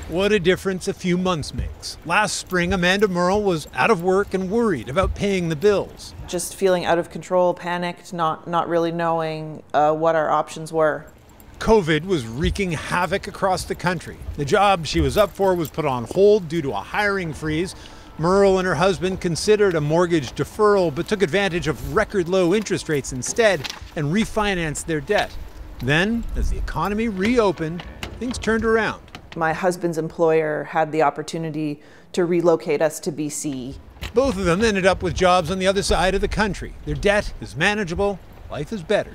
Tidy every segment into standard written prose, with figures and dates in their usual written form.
What a difference a few months makes. Last spring, Amanda Merle was out of work and worried about paying the bills. Just feeling out of control, panicked, not really knowing what our options were. COVID was wreaking havoc across the country. The job she was up for was put on hold due to a hiring freeze. Merle and her husband considered a mortgage deferral, but took advantage of record low interest rates instead and refinanced their debt. Then, as the economy reopened, things turned around. My husband's employer had the opportunity to relocate us to BC. Both of them ended up with jobs on the other side of the country. Their debt is manageable, life is better.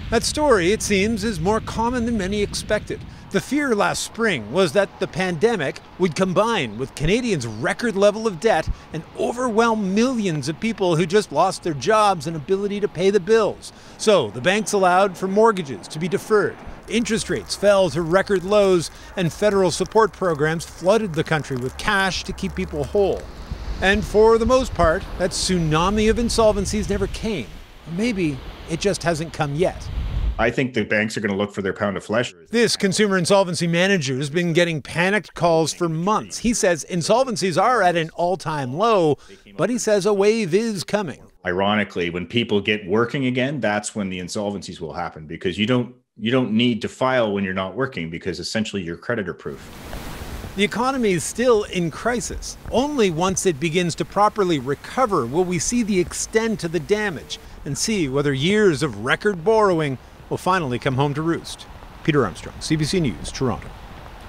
That story, it seems, is more common than many expected. The fear last spring was that the pandemic would combine with Canadians' record level of debt and overwhelm millions of people who just lost their jobs and ability to pay the bills. So the banks allowed for mortgages to be deferred. Interest rates fell to record lows, and federal support programs flooded the country with cash to keep people whole. And for the most part, that tsunami of insolvencies never came. Or maybe it just hasn't come yet. I think the banks are going to look for their pound of flesh. This consumer insolvency manager has been getting panicked calls for months. He says insolvencies are at an all-time low, but he says a wave is coming. Ironically, when people get working again, that's when the insolvencies will happen, because you don't need to file when you're not working, because essentially you're creditor proof. The economy is still in crisis. Only once it begins to properly recover will we see the extent of the damage and see whether years of record borrowing will finally come home to roost. Peter Armstrong, CBC News, Toronto.